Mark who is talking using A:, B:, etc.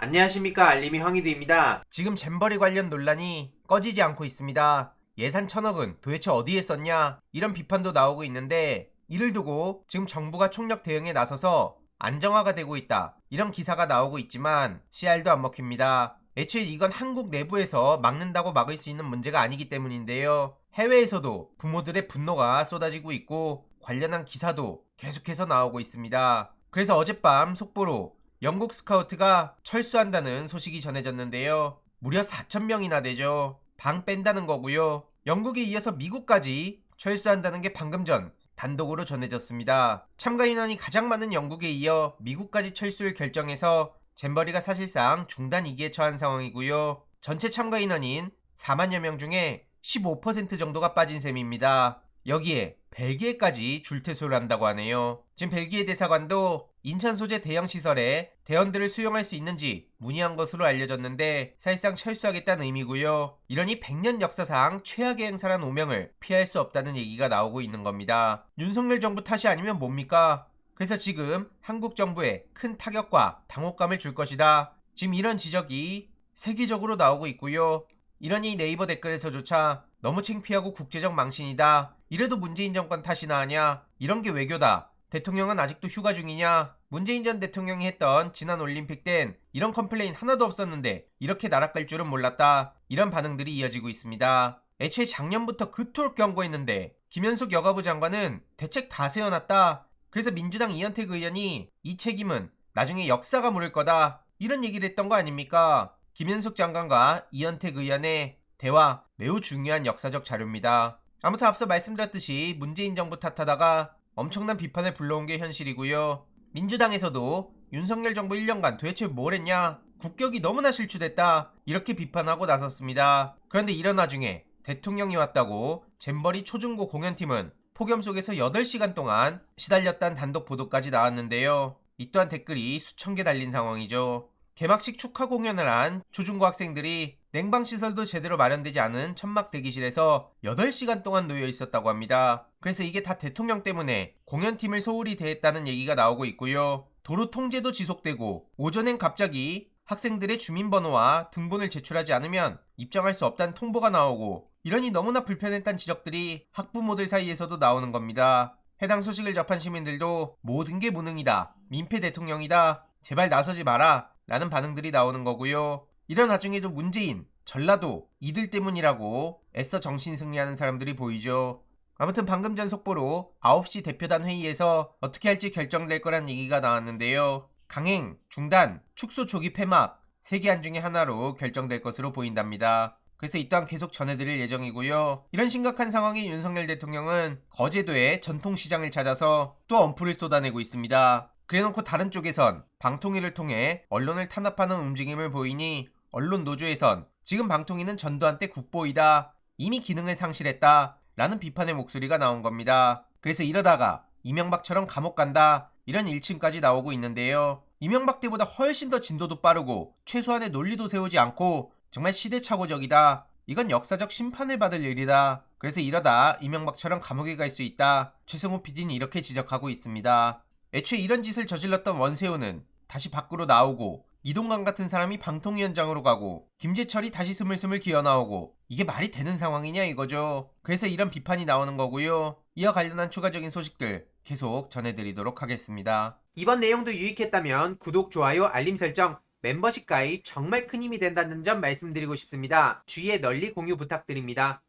A: 안녕하십니까, 알림이 황희두입니다. 지금 잼버리 관련 논란이 꺼지지 않고 있습니다. 예산 1,000억은 도대체 어디에 썼냐, 이런 비판도 나오고 있는데, 이를 두고 지금 정부가 총력 대응에 나서서 안정화가 되고 있다, 이런 기사가 나오고 있지만 씨알도 안 먹힙니다. 애초에 이건 한국 내부에서 막는다고 막을 수 있는 문제가 아니기 때문인데요. 해외에서도 부모들의 분노가 쏟아지고 있고 관련한 기사도 계속해서 나오고 있습니다. 그래서 어젯밤 속보로 영국 스카우트가 철수한다는 소식이 전해졌는데요. 무려 4,000명이나 되죠. 방 뺀다는 거고요. 영국에 이어서 미국까지 철수한다는 게 방금 전 단독으로 전해졌습니다. 참가 인원이 가장 많은 영국에 이어 미국까지 철수를 결정해서 잼버리가 사실상 중단 위기에 처한 상황이고요. 전체 참가 인원인 4만여 명 중에 15% 정도가 빠진 셈입니다. 여기에 벨기에까지 줄퇴소를 한다고 하네요. 지금 벨기에 대사관도 인천 소재 대형 시설에 대원들을 수용할 수 있는지 문의한 것으로 알려졌는데 사실상 철수하겠다는 의미고요. 이러니 100년 역사상 최악의 행사란 오명을 피할 수 없다는 얘기가 나오고 있는 겁니다. 윤석열 정부 탓이 아니면 뭡니까? 그래서 지금 한국 정부에 큰 타격과 당혹감을 줄 것이다, 지금 이런 지적이 세계적으로 나오고 있고요. 이러니 네이버 댓글에서조차 너무 창피하고 국제적 망신이다, 이래도 문재인 정권 탓이나 하냐, 이런 게 외교다, 대통령은 아직도 휴가 중이냐, 문재인 전 대통령이 했던 지난 올림픽 땐 이런 컴플레인 하나도 없었는데 이렇게 날아갈 줄은 몰랐다, 이런 반응들이 이어지고 있습니다. 애초에 작년부터 그토록 경고했는데 김현숙 여가부 장관은 대책 다 세워놨다, 그래서 민주당 이현택 의원이 이 책임은 나중에 역사가 물을 거다, 이런 얘기를 했던 거 아닙니까? 김현숙 장관과 이현택 의원의 대화, 매우 중요한 역사적 자료입니다. 아무튼 앞서 말씀드렸듯이 문재인 정부 탓하다가 엄청난 비판을 불러온 게 현실이고요. 민주당에서도 윤석열 정부 1년간 도대체 뭘 했냐, 국격이 너무나 실추됐다, 이렇게 비판하고 나섰습니다. 그런데 이런 와중에 대통령이 왔다고 잼버리 초중고 공연팀은 폭염 속에서 8시간 동안 시달렸다는 단독 보도까지 나왔는데요. 이 또한 댓글이 수천 개 달린 상황이죠. 개막식 축하 공연을 한 초중고 학생들이 냉방시설도 제대로 마련되지 않은 천막 대기실에서 8시간 동안 놓여 있었다고 합니다. 그래서 이게 다 대통령 때문에 공연팀을 소홀히 대했다는 얘기가 나오고 있고요. 도로 통제도 지속되고 오전엔 갑자기 학생들의 주민번호와 등본을 제출하지 않으면 입장할 수 없다는 통보가 나오고, 이러니 너무나 불편했다는 지적들이 학부모들 사이에서도 나오는 겁니다. 해당 소식을 접한 시민들도 모든 게 무능이다, 민폐 대통령이다, 제발 나서지 마라, 라는 반응들이 나오는 거고요. 이런 와중에도 문재인, 전라도 이들 때문이라고 애써 정신 승리하는 사람들이 보이죠. 아무튼 방금 전 속보로 9시 대표단 회의에서 어떻게 할지 결정될 거란 얘기가 나왔는데요. 강행, 중단, 축소 조기 폐막 3개 안 중에 하나로 결정될 것으로 보인답니다. 그래서 이 또한 계속 전해드릴 예정이고요. 이런 심각한 상황에 윤석열 대통령은 거제도의 전통시장을 찾아서 또 엄풀을 쏟아내고 있습니다. 그래놓고 다른 쪽에선 방통위를 통해 언론을 탄압하는 움직임을 보이니 언론 노조에선 지금 방통위는 전두환 때 국보이다, 이미 기능을 상실했다, 라는 비판의 목소리가 나온 겁니다. 그래서 이러다가 이명박처럼 감옥 간다, 이런 일침까지 나오고 있는데요. 이명박 때보다 훨씬 더 진도도 빠르고 최소한의 논리도 세우지 않고 정말 시대착오적이다, 이건 역사적 심판을 받을 일이다, 그래서 이러다 이명박처럼 감옥에 갈 수 있다, 최승호 PD는 이렇게 지적하고 있습니다. 애초에 이런 짓을 저질렀던 원세훈은 다시 밖으로 나오고, 이동관 같은 사람이 방통위원장으로 가고, 김재철이 다시 스물스물 기어나오고, 이게 말이 되는 상황이냐 이거죠. 그래서 이런 비판이 나오는 거고요. 이와 관련한 추가적인 소식들 계속 전해드리도록 하겠습니다. 이번 내용도 유익했다면 구독, 좋아요, 알림 설정, 멤버십 가입 정말 큰 힘이 된다는 점 말씀드리고 싶습니다. 주위에 널리 공유 부탁드립니다.